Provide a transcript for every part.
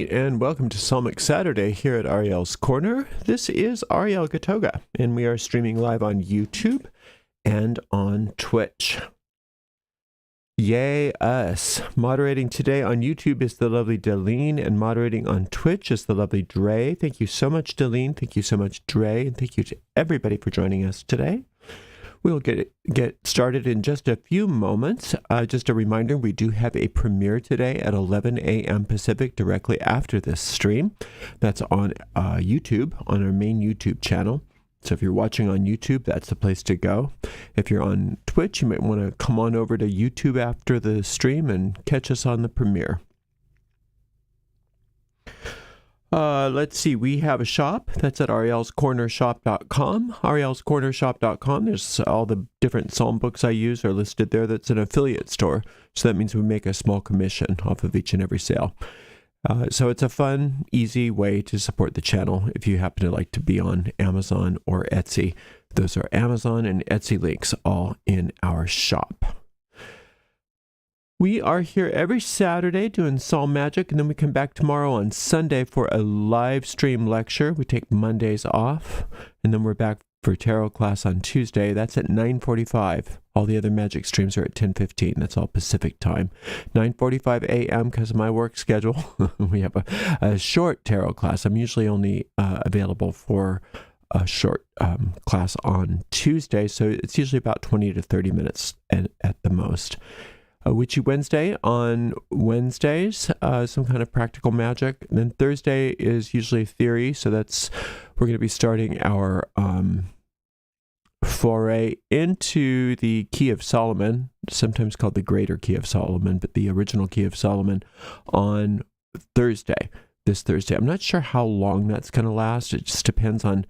and welcome to Psalmic Saturday here at Ariel's Corner. This is Ariel Gatoga, and we are streaming live on YouTube and on Twitch. Yay, us. Moderating today on YouTube is the lovely Delene, and moderating on Twitch is the lovely Dre. Thank you so much, Delene. Thank you so much, Dre. And thank you to everybody for joining us today. We'll get started in just a few moments. Just a reminder, we do have a premiere today at 11 a.m. Pacific directly after this stream. That's on YouTube, on our main YouTube channel. So if you're watching on YouTube, that's the place to go. If you're on Twitch, you might want to come on over to YouTube after the stream and catch us on the premiere. Let's see, we have a shop that's at arielscornershop.com. arielscornershop.com. There's all the different psalm books I use are listed there. That's an affiliate store. So that means we make a small commission off of each and every sale. So it's a fun, easy way to support the channel if you happen to like to be on Amazon or Etsy. Those are Amazon and Etsy links all in our shop. We are here every Saturday doing Psalm Magic, and then we come back tomorrow on Sunday for a live stream lecture. We take Mondays off, and then we're back for tarot class on Tuesday. That's at 9:45. All the other magic streams are at 10:15. That's all Pacific time. 9:45 a.m. because of my work schedule. We have a short tarot class. I'm usually only available for a short class on Tuesday, so it's usually about 20 to 30 minutes at the most. Witchy Wednesday on Wednesdays, some kind of practical magic. And then Thursday is usually theory, so we're going to be starting our foray into the Key of Solomon, sometimes called the Greater Key of Solomon, but the original Key of Solomon on Thursday, this Thursday. I'm not sure how long that's going to last. It just depends on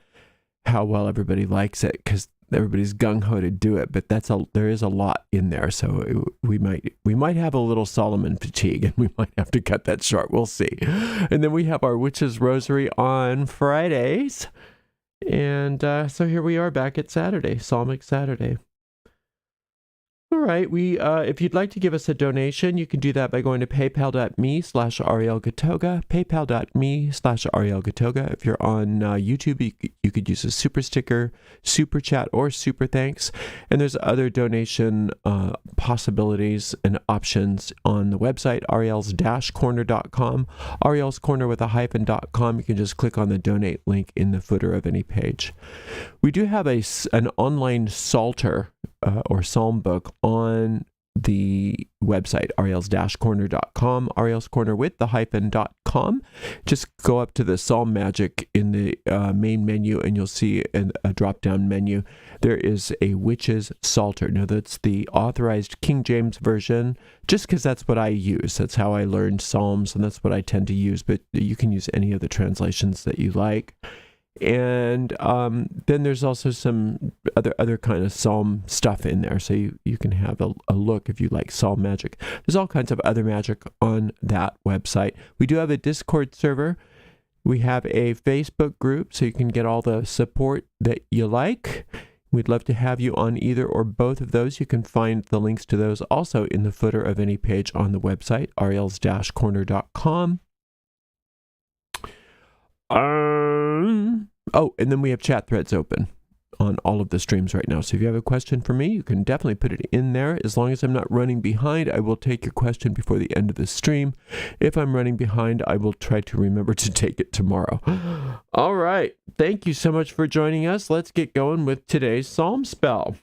how well everybody likes it, because everybody's gung-ho to do it, but there is a lot in there, so we might have a little Solomon fatigue, and we might have to cut that short. We'll see. And then we have our Witch's Rosary on Fridays, and so here we are back at Saturday, Psalmic Saturday. All right, if you'd like to give us a donation, you can do that by going to paypal.me/Ariel Gatoga, paypal.me/Ariel Gatoga. If you're on YouTube, you could use a super sticker, super chat, or super thanks. And there's other donation possibilities and options on the website, ariels-corner.com, Ariel's Corner with a hyphen.com. You can just click on the donate link in the footer of any page. We do have an online psalter or psalm book on the website, ariels-corner.com, Ariel's Corner with the hyphen.com. Just go up to the Psalm Magic in the main menu, and you'll see a drop-down menu. There is a Witch's Psalter. Now, that's the authorized King James Version, just because that's what I use. That's how I learned Psalms, and that's what I tend to use, but you can use any of the translations that you like. And then there's also some other kind of psalm stuff in there, so you can have a look if you like psalm magic. There's all kinds of other magic on that website. We do have a Discord server. We have a Facebook group, so you can get all the support that you like. We'd love to have you on either or both of those. You can find the links to those also in the footer of any page on the website, ariels-corner.com. And then we have chat threads open on all of the streams right now. So if you have a question for me, you can definitely put it in there. As long as I'm not running behind, I will take your question before the end of the stream. If I'm running behind, I will try to remember to take it tomorrow. All right. Thank you so much for joining us. Let's get going with today's Psalm spell.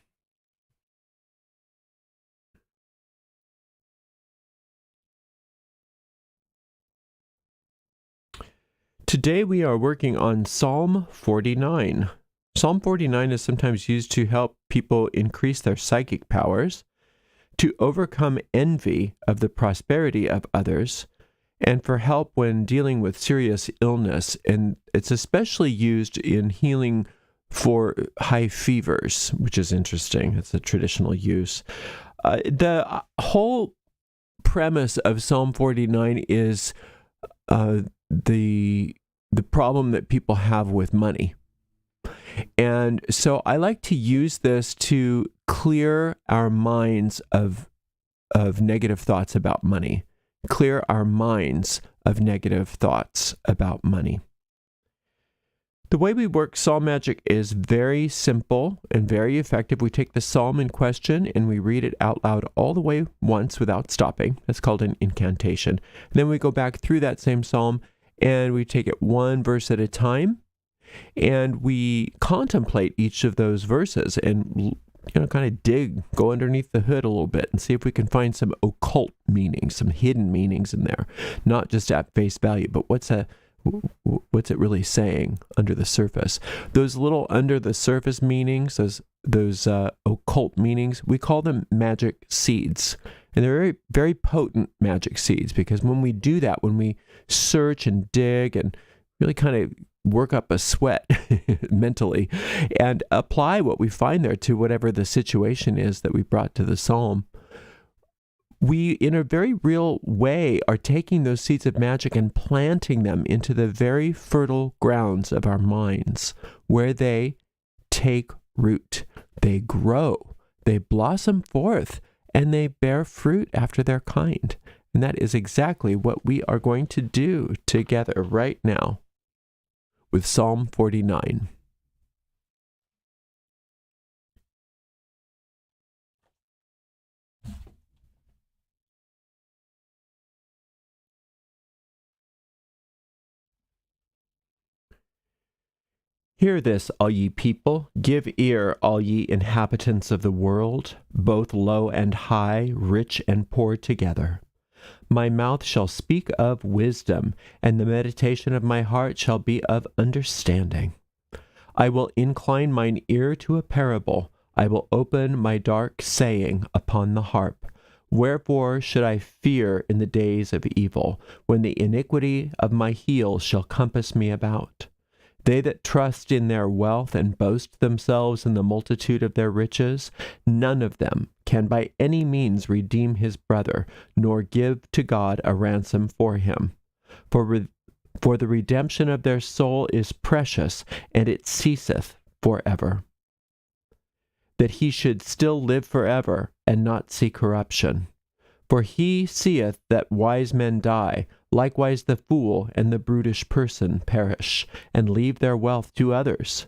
Today we are working on Psalm 49. Psalm 49 is sometimes used to help people increase their psychic powers, to overcome envy of the prosperity of others, and for help when dealing with serious illness. And it's especially used in healing for high fevers, which is interesting. It's a traditional use. The whole premise of Psalm 49 is the problem that people have with money. And so I like to use this to clear our minds of negative thoughts about money, clear our minds of negative thoughts about money. The way we work Psalm magic is very simple and very effective. We take the psalm in question and we read it out loud all the way once without stopping. That's called an incantation. And then we go back through that same psalm and we take it one verse at a time, and we contemplate each of those verses and kind of go underneath the hood a little bit and see if we can find some occult meanings, some hidden meanings in there, not just at face value, but what's it really saying under the surface? Those little under the surface meanings, those occult meanings, we call them magic seeds. And they're very, very potent magic seeds, because when we do that, when we search and dig and really kind of work up a sweat mentally and apply what we find there to whatever the situation is that we brought to the psalm, we, in a very real way, are taking those seeds of magic and planting them into the very fertile grounds of our minds, where they take root, they grow, they blossom forth, and they bear fruit after their kind. And that is exactly what we are going to do together right now with Psalm 49. Hear this, all ye people, give ear, all ye inhabitants of the world, both low and high, rich and poor together. My mouth shall speak of wisdom, and the meditation of my heart shall be of understanding. I will incline mine ear to a parable, I will open my dark saying upon the harp. Wherefore should I fear in the days of evil, when the iniquity of my heel shall compass me about? They that trust in their wealth and boast themselves in the multitude of their riches, none of them can by any means redeem his brother, nor give to God a ransom for him. For the redemption of their soul is precious, and it ceaseth forever. That he should still live forever, and not see corruption. For he seeth that wise men die, likewise the fool and the brutish person perish, and leave their wealth to others.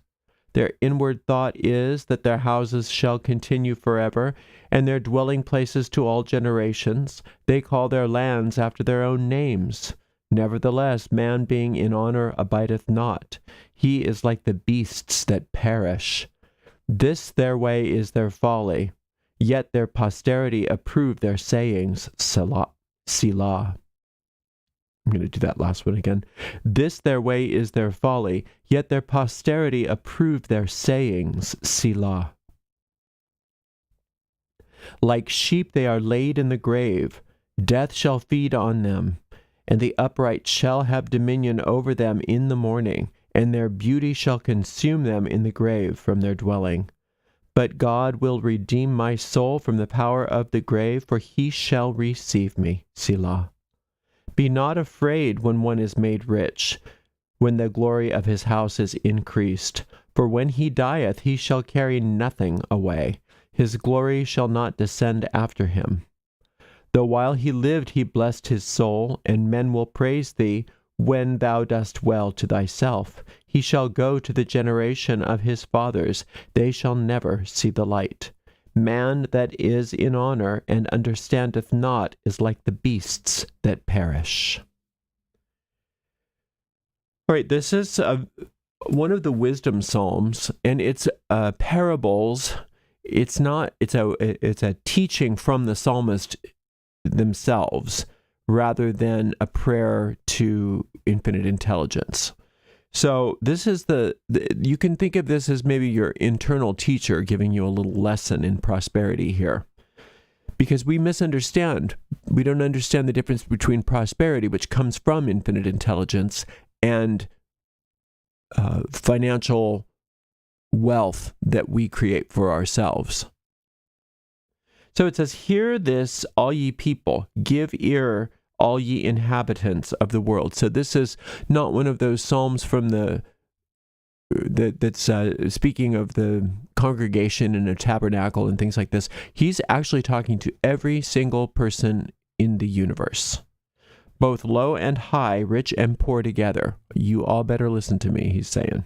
Their inward thought is that their houses shall continue forever, and their dwelling places to all generations. They call their lands after their own names. Nevertheless, man being in honor abideth not. He is like the beasts that perish. This their way is their folly, yet their posterity approve their sayings. Selah. I'm going to do that last one again. This their way is their folly, yet their posterity approve their sayings. Selah. Like sheep they are laid in the grave. Death shall feed on them, and the upright shall have dominion over them in the morning, and their beauty shall consume them in the grave from their dwelling. But God will redeem my soul from the power of the grave, for he shall receive me. Selah. Be not afraid when one is made rich, when the glory of his house is increased. For when he dieth, he shall carry nothing away. His glory shall not descend after him. Though while he lived he blessed his soul, and men will praise thee when thou dost well to thyself. He shall go to the generation of his fathers. They shall never see the light. Man that is in honor and understandeth not is like the beasts that perish. All right, this is one of the wisdom psalms, and it's parables. It's a teaching from the psalmist themselves, rather than a prayer to infinite intelligence. So this is you can think of this as maybe your internal teacher giving you a little lesson in prosperity here. Because we misunderstand. We don't understand the difference between prosperity, which comes from infinite intelligence, and financial wealth that we create for ourselves. So it says, hear this, all ye people, give ear, all ye inhabitants of the world. So this is not one of those psalms from that's speaking of the congregation in a tabernacle and things like this. He's actually talking to every single person in the universe. both low and high, rich and poor together. You all better listen to me, he's saying.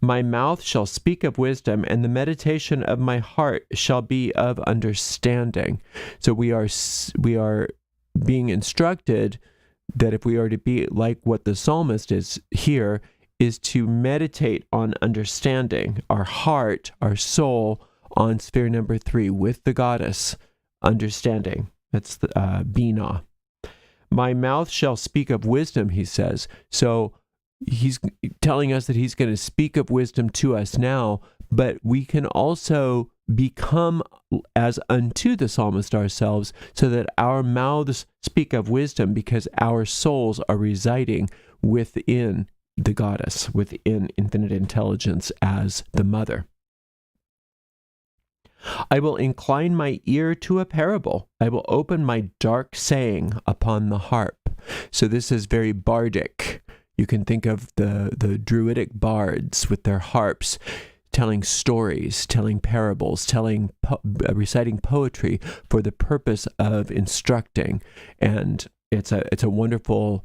My mouth shall speak of wisdom, and the meditation of my heart shall be of understanding. So we are being instructed that if we are to be like what the psalmist is here, is to meditate on understanding, our heart, our soul, on sphere number 3 with the goddess, understanding. That's the Binah. My mouth shall speak of wisdom, he says. So he's telling us that he's going to speak of wisdom to us now, but we can also become as unto the psalmist ourselves, so that our mouths speak of wisdom because our souls are residing within the goddess, within infinite intelligence as the mother. I will incline my ear to a parable. I will open my dark saying upon the harp. So this is very bardic. You can think of the druidic bards with their harps, telling stories, telling parables, reciting poetry for the purpose of instructing. And it's a wonderful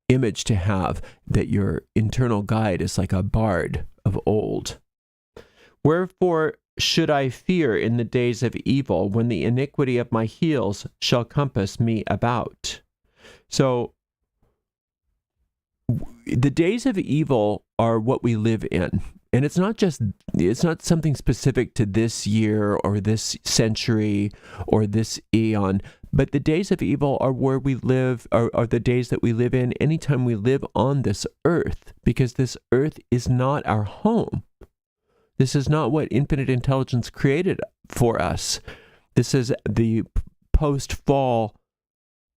image to have, that your internal guide is like a bard of old. Wherefore should I fear in the days of evil, when the iniquity of my heels shall compass me about? So the days of evil are what we live in. And it's not something specific to this year or this century or this eon, but the days of evil are where we live, are the days that we live in anytime we live on this earth, because this earth is not our home. This is not what infinite intelligence created for us. This is the post-fall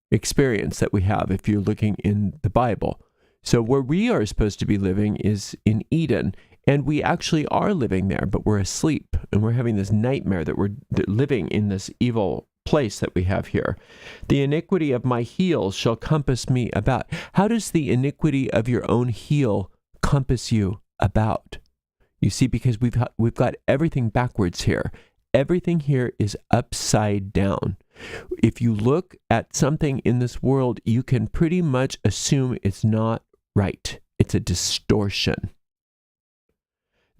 experience that we have if you're looking in the Bible. So where we are supposed to be living is in Eden, and we actually are living there, but we're asleep, and we're having this nightmare that we're living in this evil place that we have here. The iniquity of my heels shall compass me about. How does the iniquity of your own heel compass you about? You see, because we've got everything backwards here. Everything here is upside down. If you look at something in this world, you can pretty much assume it's not right. It's a distortion.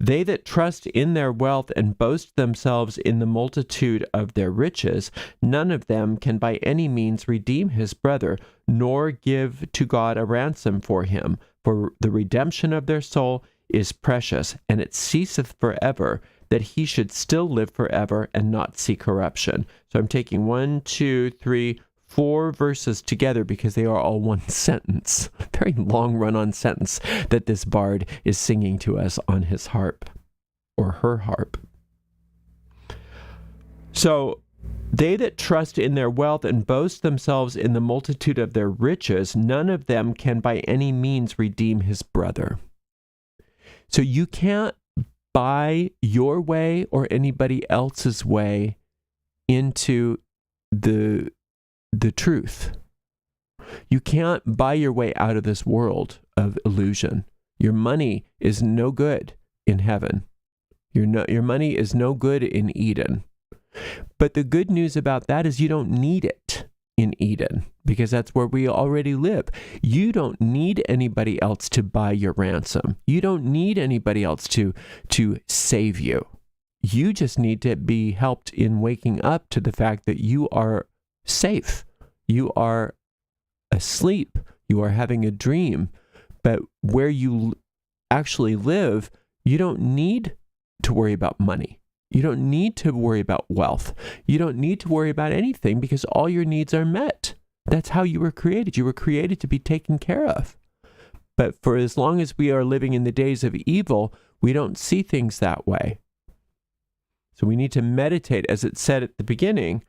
They that trust in their wealth and boast themselves in the multitude of their riches, none of them can by any means redeem his brother, nor give to God a ransom for him. For the redemption of their soul is precious, and it ceaseth forever, that he should still live forever and not see corruption. So I'm taking 1, 2, 3, 4 verses together because they are all one sentence. Very long run-on sentence that this bard is singing to us on his harp, or her harp. So, they that trust in their wealth and boast themselves in the multitude of their riches, none of them can by any means redeem his brother. So you can't buy your way or anybody else's way into the truth. You can't buy your way out of this world of illusion. Your money is no good in heaven. Your money is no good in Eden. But the good news about that is you don't need it in Eden, because that's where we already live. You don't need anybody else to buy your ransom. You don't need anybody else to save you. You just need to be helped in waking up to the fact that you are safe. You are asleep. You are having a dream. But where you actually live, you don't need to worry about money. You don't need to worry about wealth. You don't need to worry about anything, because all your needs are met. That's how you were created. You were created to be taken care of. But for as long as we are living in the days of evil, we don't see things that way. So we need to meditate, as it said at the beginning,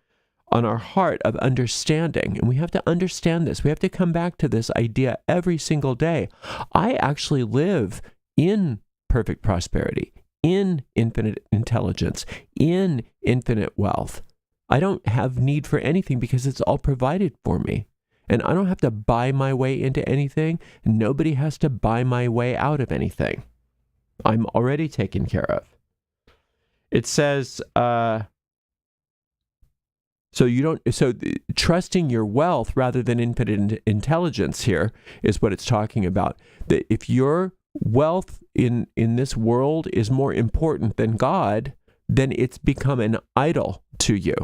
on our heart of understanding. And we have to understand this. We have to come back to this idea every single day. I actually live in perfect prosperity, in infinite intelligence, in infinite wealth. I don't have need for anything because it's all provided for me. And I don't have to buy my way into anything. Nobody has to buy my way out of anything. I'm already taken care of. It says, Trusting your wealth rather than infinite intelligence here is what it's talking about. That if your wealth in this world is more important than God, then it's become an idol to you.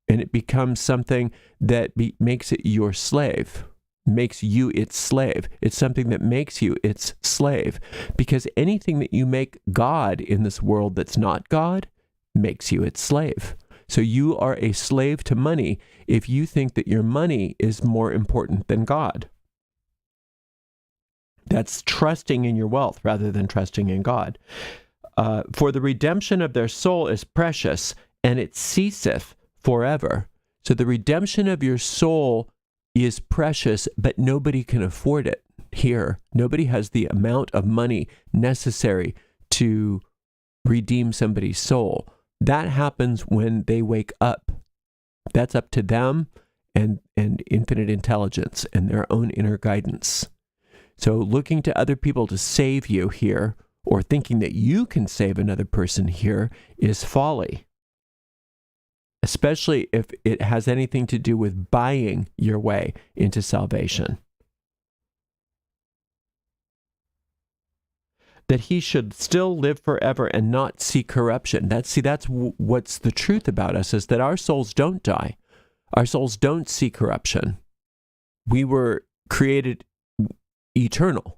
And it becomes something that makes it your slave, makes you its slave. It's something that makes you its slave. Because anything that you make God in this world that's not God makes you its slave. So you are a slave to money if you think that your money is more important than God. That's trusting in your wealth rather than trusting in God. For the redemption of their soul is precious, and it ceaseth forever. So the redemption of your soul is precious, but nobody can afford it here. Nobody has the amount of money necessary to redeem somebody's soul. That happens when they wake up. That's up to them and infinite intelligence and their own inner guidance. So looking to other people to save you here, or thinking that you can save another person here, is folly. Especially if it has anything to do with buying your way into salvation. That he should still live forever and not see corruption. That's what's the truth about us, is that our souls don't die. Our souls don't see corruption. We were created eternal.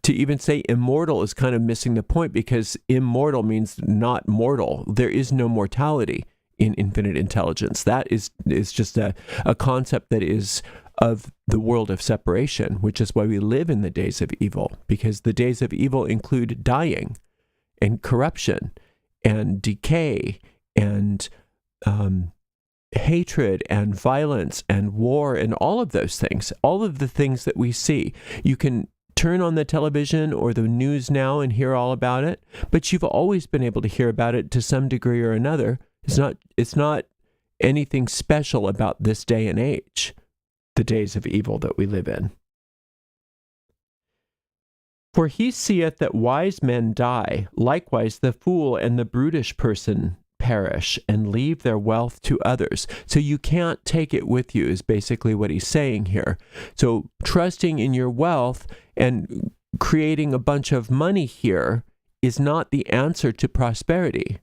To even say immortal is kind of missing the point, because immortal means not mortal. There is no mortality in infinite intelligence. That is just a concept that is of the world of separation, which is why we live in the days of evil, because the days of evil include dying and corruption and decay and hatred and violence and war and all of those things, all of the things that we see. You can turn on the television or the news now and hear all about it, but you've always been able to hear about it to some degree or another. It's not anything special about this day and age, the days of evil that we live in. For he seeth that wise men die, likewise the fool and the brutish person perish and leave their wealth to others. So you can't take it with you is basically what he's saying here. So trusting in your wealth and creating a bunch of money here is not the answer to prosperity.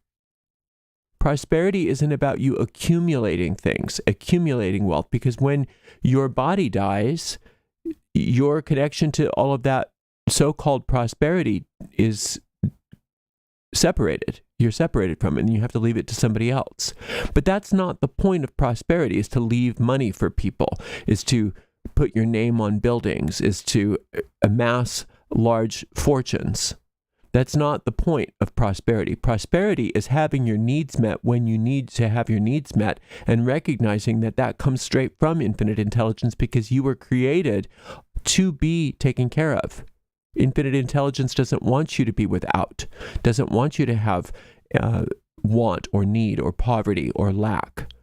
Prosperity isn't about you accumulating things, accumulating wealth, because when your body dies, your connection to all of that so-called prosperity is separated. You're separated from it, and you have to leave it to somebody else. But that's not the point of prosperity, is to leave money for people, is to put your name on buildings, is to amass large fortunes. That's not the point of prosperity. Prosperity is having your needs met when you need to have your needs met, and recognizing that that comes straight from infinite intelligence, because you were created to be taken care of. Infinite intelligence doesn't want you to be without, doesn't want you to have want or need or poverty or lack.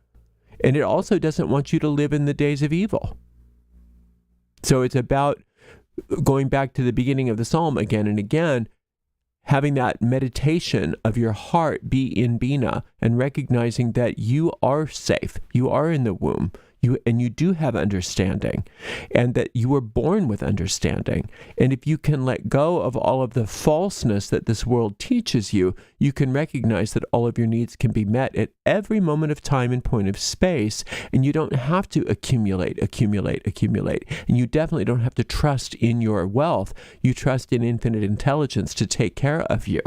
And it also doesn't want you to live in the days of evil. So it's about going back to the beginning of the psalm again and again, having that meditation of your heart be in Bina, and recognizing that you are safe, you are in the womb, and you do have understanding, and that you were born with understanding. And if you can let go of all of the falseness that this world teaches you, you can recognize that all of your needs can be met at every moment of time and point of space, and you don't have to accumulate. And you definitely don't have to trust in your wealth. You trust in infinite intelligence to take care of you.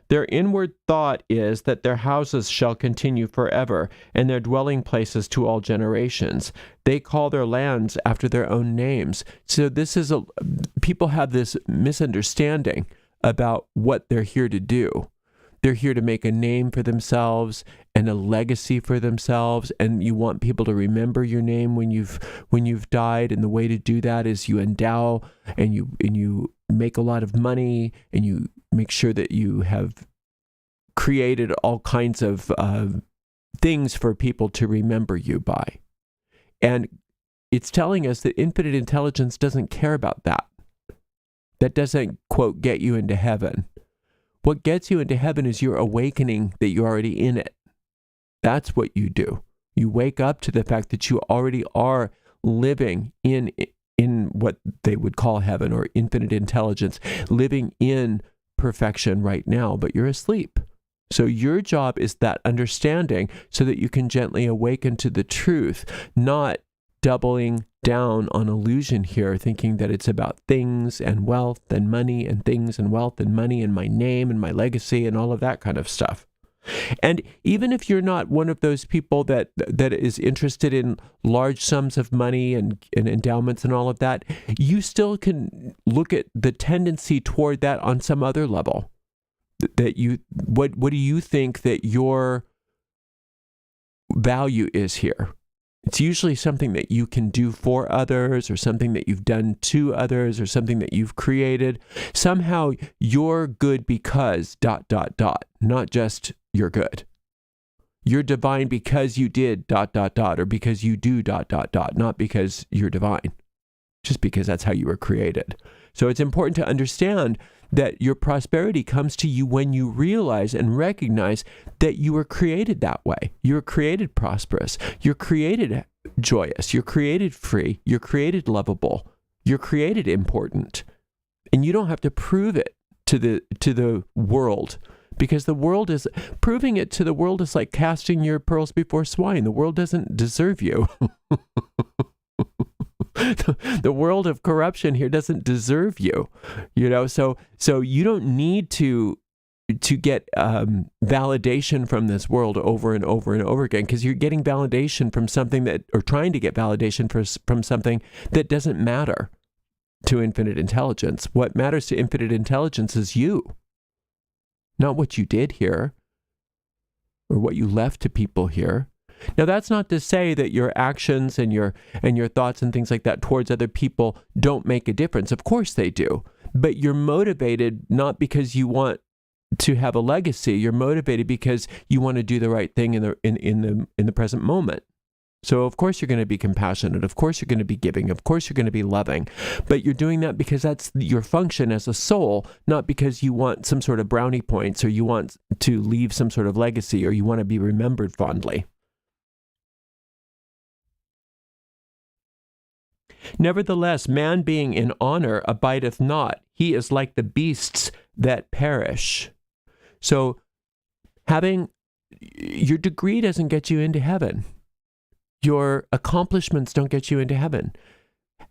Their inward thought is that their houses shall continue forever, and their dwelling places to all generations. They call their lands after their own names. So people have this misunderstanding about what they're here to do. They're here to make a name for themselves and a legacy for themselves, and you want people to remember your name when you've died. And the way to do that is you endow and you make a lot of money, and you make sure that you have created all kinds of things for people to remember you by. And it's telling us that infinite intelligence doesn't care about that. That doesn't, quote, get you into heaven. What gets you into heaven is your awakening that you're already in it. That's what you do. You wake up to the fact that you already are living in what they would call heaven or infinite intelligence, living in perfection right now, but you're asleep. So your job is that understanding so that you can gently awaken to the truth, not doubling down on illusion here, thinking that it's about things and wealth and money and things and wealth and money and my name and my legacy and all of that kind of stuff. And even if you're not one of those people that is interested in large sums of money and endowments and all of that, you still can look at the tendency toward that on some other level. What do you think that your value is here? It's usually something that you can do for others or something that you've done to others or something that you've created. Somehow you're good because ... not just you're good. You're divine because you did ... or because you do ... not because you're divine, just because that's how you were created. So it's important to understand that your prosperity comes to you when you realize and recognize that you were created that way. You're created prosperous. You're created joyous. You're created free. You're created lovable. You're created important. And you don't have to prove it to the world, because the world is proving it to the world is like casting your pearls before swine. The world doesn't deserve you. The world of corruption here doesn't deserve you, so you don't need to get validation from this world over and over and over again, because you're getting validation from something or trying to get validation from something that doesn't matter to infinite intelligence. What matters to infinite intelligence is you, not what you did here or what you left to people here. Now, that's not to say that your actions and your thoughts and things like that towards other people don't make a difference. Of course they do. But you're motivated not because you want to have a legacy. You're motivated because you want to do the right thing in the present moment. So of course you're going to be compassionate. Of course you're going to be giving. Of course you're going to be loving. But you're doing that because that's your function as a soul, not because you want some sort of brownie points or you want to leave some sort of legacy or you want to be remembered fondly. Nevertheless, man being in honor abideth not. He is like the beasts that perish. So having your degree doesn't get you into heaven. Your accomplishments don't get you into heaven.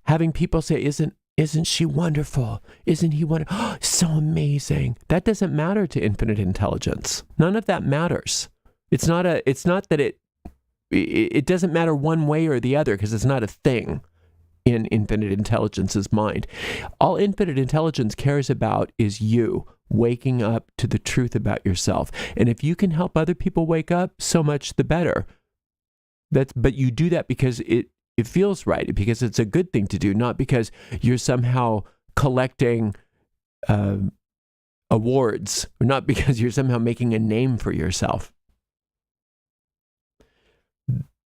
Having people say, isn't she wonderful? Isn't he wonderful? Oh, so amazing. That doesn't matter to infinite intelligence. None of that matters. It's not that it doesn't matter one way or the other, because it's not a thing in infinite intelligence's mind. All infinite intelligence cares about is you waking up to the truth about yourself. And if you can help other people wake up, so much the better. But you do that because it feels right, because it's a good thing to do, not because you're somehow collecting awards, or not because you're somehow making a name for yourself.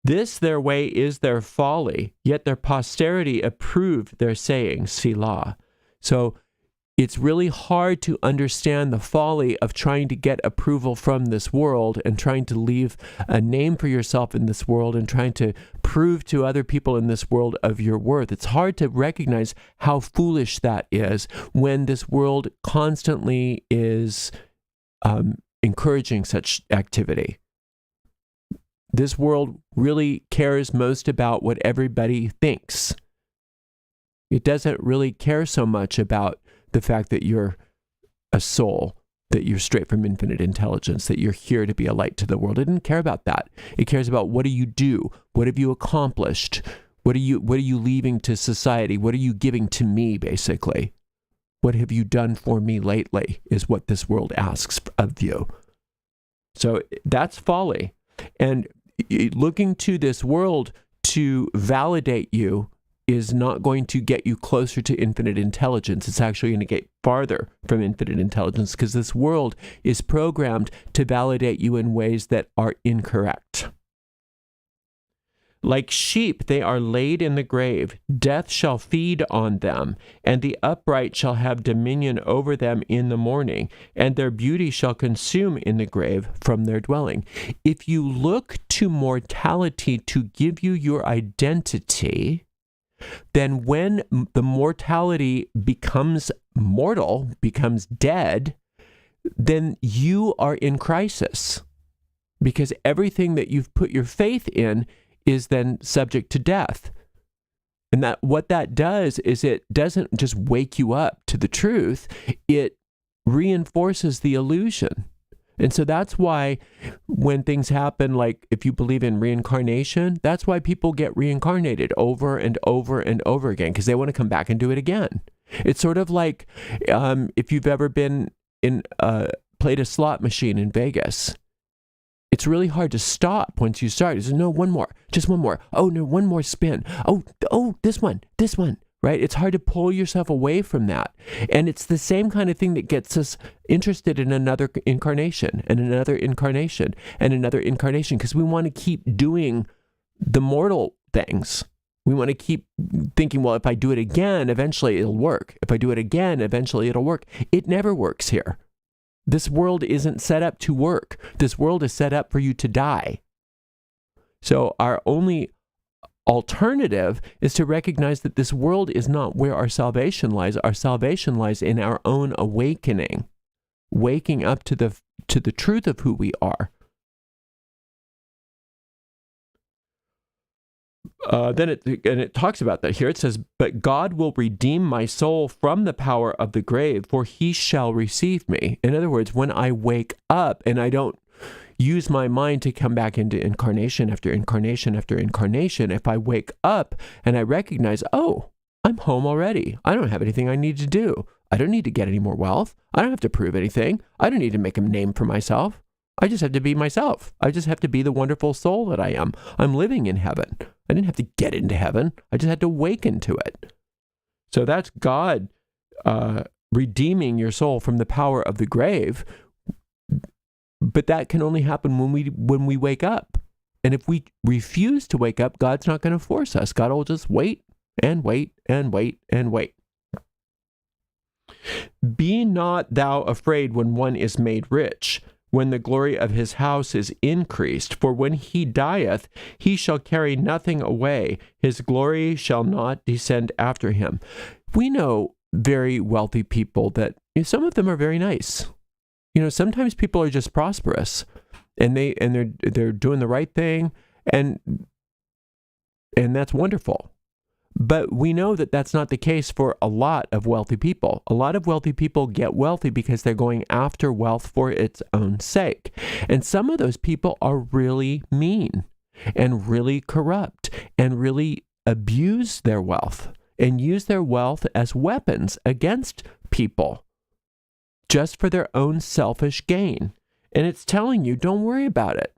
This their way is their folly, yet their posterity approved their saying, Selah. So it's really hard to understand the folly of trying to get approval from this world and trying to leave a name for yourself in this world and trying to prove to other people in this world of your worth. It's hard to recognize how foolish that is when this world constantly is encouraging such activity. This world really cares most about what everybody thinks. It doesn't really care so much about the fact that you're a soul, that you're straight from infinite intelligence, that you're here to be a light to the world. It doesn't care about that. It cares about what do you do? What have you accomplished? What are you leaving to society? What are you giving to me, basically? What have you done for me lately is what this world asks of you. So that's folly. And looking to this world to validate you is not going to get you closer to infinite intelligence. It's actually going to get farther from infinite intelligence, because this world is programmed to validate you in ways that are incorrect. Like sheep, they are laid in the grave. Death shall feed on them, and the upright shall have dominion over them in the morning, and their beauty shall consume in the grave from their dwelling. If you look to mortality to give you your identity, then when the mortality becomes mortal, becomes dead, then you are in crisis, because everything that you've put your faith in is then subject to death. And that what that does is it doesn't just wake you up to the truth, it reinforces the illusion. And so that's why when things happen, like if you believe in reincarnation, that's why people get reincarnated over and over and over again, because they want to come back and do it again. It's sort of like if you've ever been played a slot machine in Vegas. It's really hard to stop once you start. It's no, one more, just one more. Oh no, one more spin. Oh, this one, right? It's hard to pull yourself away from that. And it's the same kind of thing that gets us interested in another incarnation and another incarnation and another incarnation, because we want to keep doing the mortal things. We want to keep thinking, well, if I do it again, eventually it'll work. If I do it again, eventually it'll work. It never works here. This world isn't set up to work. This world is set up for you to die. So our only alternative is to recognize that this world is not where our salvation lies. Our salvation lies in our own awakening, waking up to the truth of who we are. Then it talks about that here. It says, "But God will redeem my soul from the power of the grave, for he shall receive me." In other words, when I wake up and I don't use my mind to come back into incarnation after incarnation after incarnation, if I wake up and I recognize, oh, I'm home already. I don't have anything I need to do. I don't need to get any more wealth. I don't have to prove anything. I don't need to make a name for myself. I just have to be myself. I just have to be the wonderful soul that I am. I'm living in heaven. I didn't have to get into heaven. I just had to awaken to it. So that's God redeeming your soul from the power of the grave. But that can only happen when we wake up. And if we refuse to wake up, God's not going to force us. God will just wait and wait and wait and wait. "Be not thou afraid when one is made rich, when the glory of his house is increased. For when he dieth, he shall carry nothing away. His glory shall not descend after him." We know very wealthy people that some of them are very nice. Sometimes people are just prosperous, and they're doing the right thing, and that's wonderful. But we know that that's not the case for a lot of wealthy people. A lot of wealthy people get wealthy because they're going after wealth for its own sake. And some of those people are really mean and really corrupt and really abuse their wealth and use their wealth as weapons against people just for their own selfish gain. And it's telling you, don't worry about it.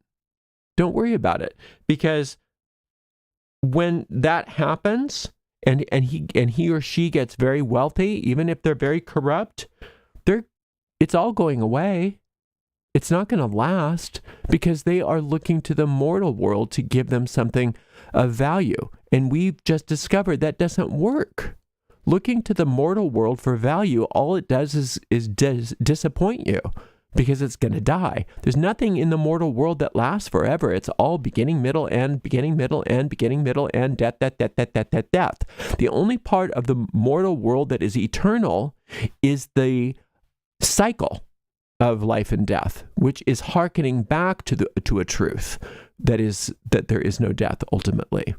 Don't worry about it, because when that happens and he or she gets very wealthy, even if they're very corrupt, it's all going away. It's not going to last, because they are looking to the mortal world to give them something of value. And we've just discovered that doesn't work. Looking to the mortal world for value, all it does is disappoint you, because it's going to die. There's nothing in the mortal world that lasts forever. It's all beginning, middle, and beginning, middle, and beginning, middle, and death. The only part of the mortal world that is eternal is the cycle of life and death, which is hearkening back to a truth that there is no death ultimately.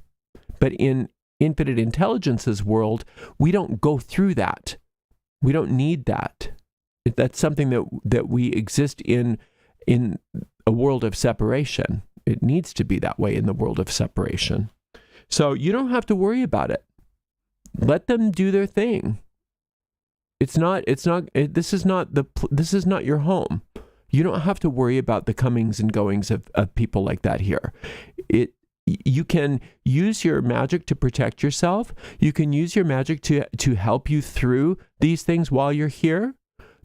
But in infinite intelligence's world, we don't go through that. We don't need that. That's something that we exist in a world of separation. It needs to be that way in the world of separation. So you don't have to worry about it. Let them do their thing. This is not your home. You don't have to worry about the comings and goings of people like that here. You can use your magic to protect yourself. You can use your magic to help you through these things while you're here.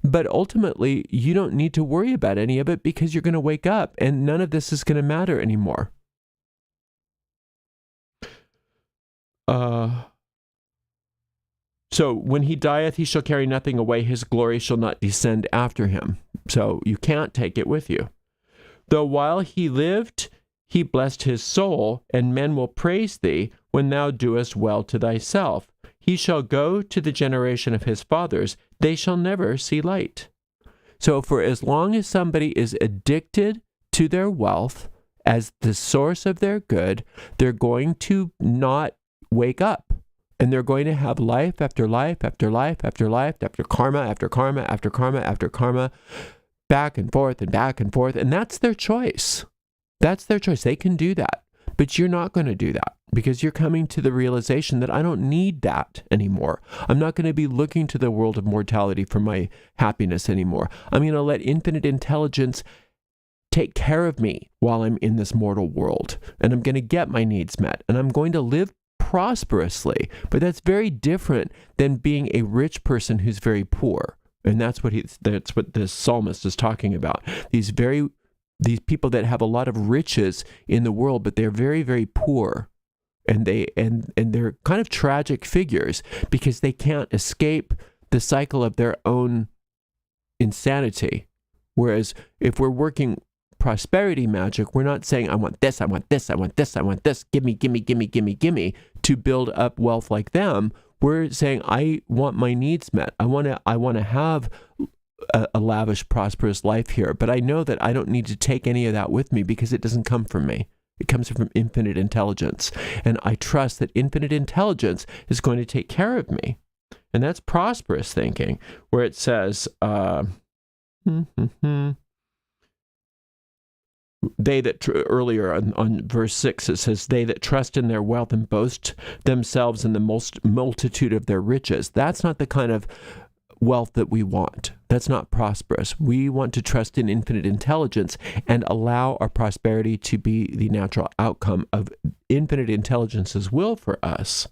But ultimately, you don't need to worry about any of it, because you're going to wake up and none of this is going to matter anymore. So when he dieth, he shall carry nothing away. His glory shall not descend after him. So you can't take it with you. Though while he lived, he blessed his soul, and men will praise thee when thou doest well to thyself. He shall go to the generation of his fathers. They shall never see light. So for as long as somebody is addicted to their wealth as the source of their good, they're going to not wake up. And they're going to have life after life after life after life after karma after karma after karma after karma, back and forth and back and forth. And that's their choice. That's their choice. They can do that. But you're not going to do that because you're coming to the realization that I don't need that anymore. I'm not going to be looking to the world of mortality for my happiness anymore. I'm going to let infinite intelligence take care of me while I'm in this mortal world. And I'm going to get my needs met. And I'm going to live prosperously. But that's very different than being a rich person who's very poor. And that's what this psalmist is talking about. These people that have a lot of riches in the world, but they're very, very poor. And they're kind of tragic figures because they can't escape the cycle of their own insanity. Whereas if we're working prosperity magic, we're not saying, I want this, I want this, I want this, I want this, give me, to build up wealth like them. We're saying, I want my needs met. I want to have a lavish, prosperous life here, but I know that I don't need to take any of that with me because it doesn't come from me. It comes from infinite intelligence. And I trust that infinite intelligence is going to take care of me. And that's prosperous thinking, where it says, they that, earlier on verse 6, it says, they that trust in their wealth and boast themselves in the multitude of their riches. That's not the kind of wealth that we want. That's not prosperous. We want to trust in infinite intelligence and allow our prosperity to be the natural outcome of infinite intelligence's will for us.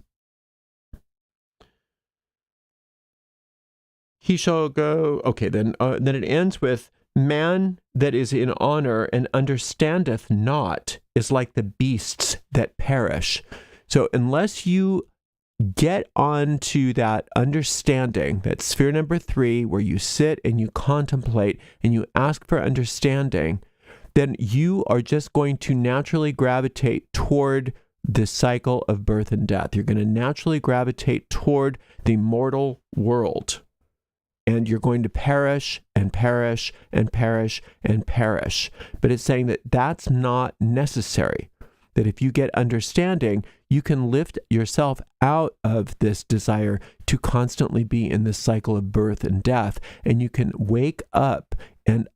He shall go, okay, then it ends with, man that is in honor and understandeth not is like the beasts that perish. So unless you get on to that understanding, that sphere number 3, where you sit and you contemplate and you ask for understanding, then you are just going to naturally gravitate toward the cycle of birth and death. You're going to naturally gravitate toward the mortal world. And you're going to perish and perish and perish and perish. But it's saying that that's not necessary. That if you get understanding, you can lift yourself out of this desire to constantly be in this cycle of birth and death. And you can wake up and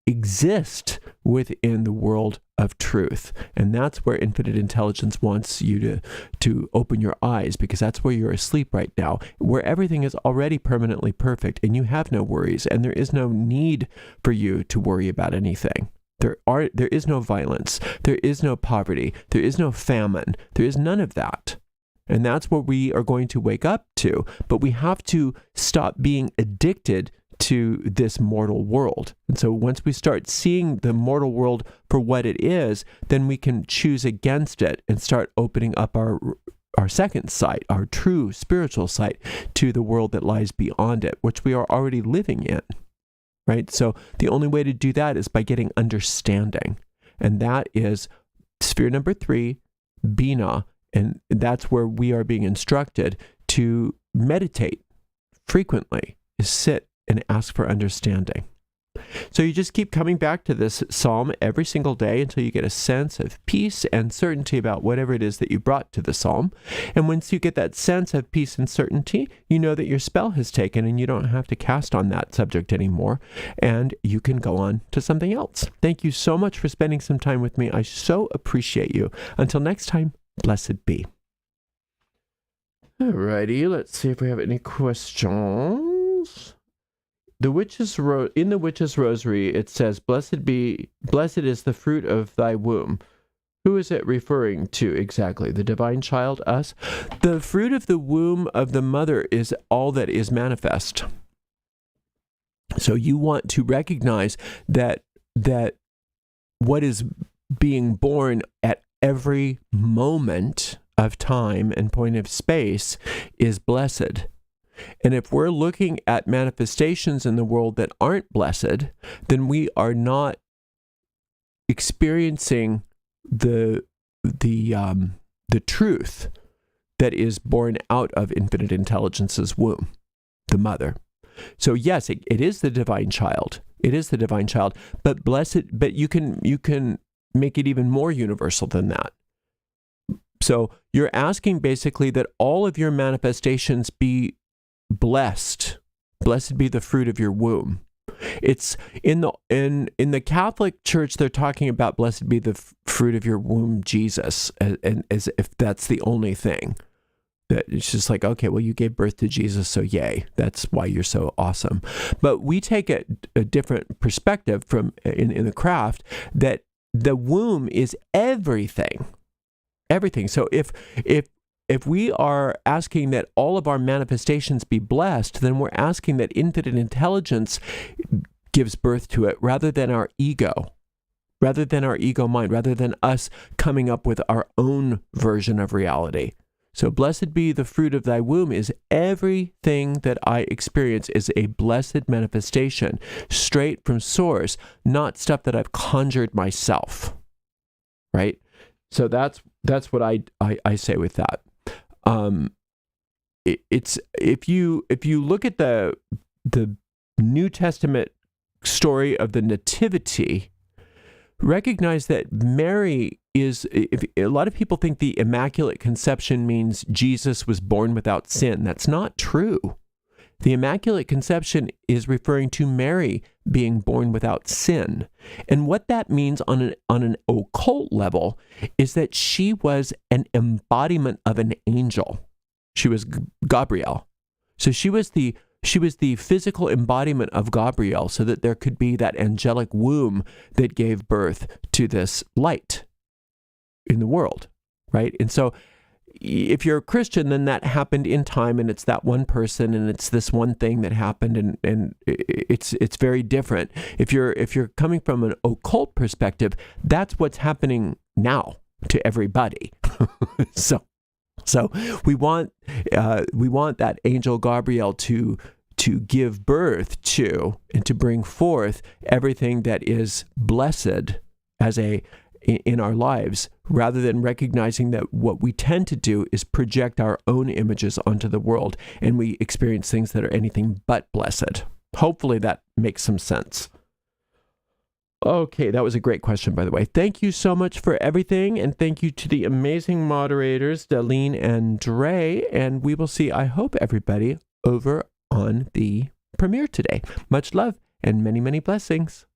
exist within the world of truth. And that's where infinite intelligence wants you to open your eyes, because that's where you're asleep right now, where everything is already permanently perfect and you have no worries and there is no need for you to worry about anything. There is no violence, there is no poverty, there is no famine, there is none of that. And that's what we are going to wake up to. But we have to stop being addicted to this mortal world. And so once we start seeing the mortal world for what it is, then we can choose against it and start opening up our second sight, our true spiritual sight, to the world that lies beyond it, which we are already living in. Right? So the only way to do that is by getting understanding. And that is sphere number 3, Bina. And that's where we are being instructed to meditate frequently, is sit and ask for understanding. So you just keep coming back to this psalm every single day until you get a sense of peace and certainty about whatever it is that you brought to the psalm. And once you get that sense of peace and certainty, you know that your spell has taken and you don't have to cast on that subject anymore. And you can go on to something else. Thank you so much for spending some time with me. I so appreciate you. Until next time, blessed be. Alrighty, let's see if we have any questions. In the witch's rosary, it says, blessed is the fruit of thy womb. Who is it referring to exactly? The divine child, us? The fruit of the womb of the mother is all that is manifest. So you want to recognize that what is being born at every moment of time and point of space is blessed. And if we're looking at manifestations in the world that aren't blessed, then we are not experiencing the truth that is born out of infinite intelligence's womb, the mother. So yes, it is the divine child. It is the divine child, but blessed. But you can make it even more universal than that. So you're asking basically that all of your manifestations be blessed. Blessed be the fruit of your womb. It's in the Catholic Church, they're talking about blessed be the fruit of your womb, Jesus, and as if that's the only thing. That it's just like, okay, well, you gave birth to Jesus, so yay, that's why you're so awesome. But we take a different perspective from in the craft that the womb is everything. Everything. So if we are asking that all of our manifestations be blessed, then we're asking that infinite intelligence gives birth to it rather than our ego mind, rather than us coming up with our own version of reality. So blessed be the fruit of thy womb is everything that I experience is a blessed manifestation, straight from source, not stuff that I've conjured myself, right? So that's what I say with that. It's if you look at the New Testament story of the Nativity, recognize that Mary is, if a lot of people think the Immaculate Conception means Jesus was born without sin. That's not true. The Immaculate Conception is referring to Mary being born without sin. And what that means on an occult level is that she was an embodiment of an angel. She was Gabriel. So she was the physical embodiment of Gabriel, so that there could be that angelic womb that gave birth to this light in the world, right? And so if you're a Christian, then that happened in time, and it's that one person, and it's this one thing that happened, and it's very different. If you're coming from an occult perspective, that's what's happening now to everybody. So we want that angel Gabriel to give birth to and to bring forth everything that is blessed in our lives, rather than recognizing that what we tend to do is project our own images onto the world, and we experience things that are anything but blessed. Hopefully that makes some sense. Okay, that was a great question, by the way. Thank you so much for everything, and thank you to the amazing moderators, Darlene and Dre, and we will see, I hope, everybody over on the premiere today. Much love and many, many blessings.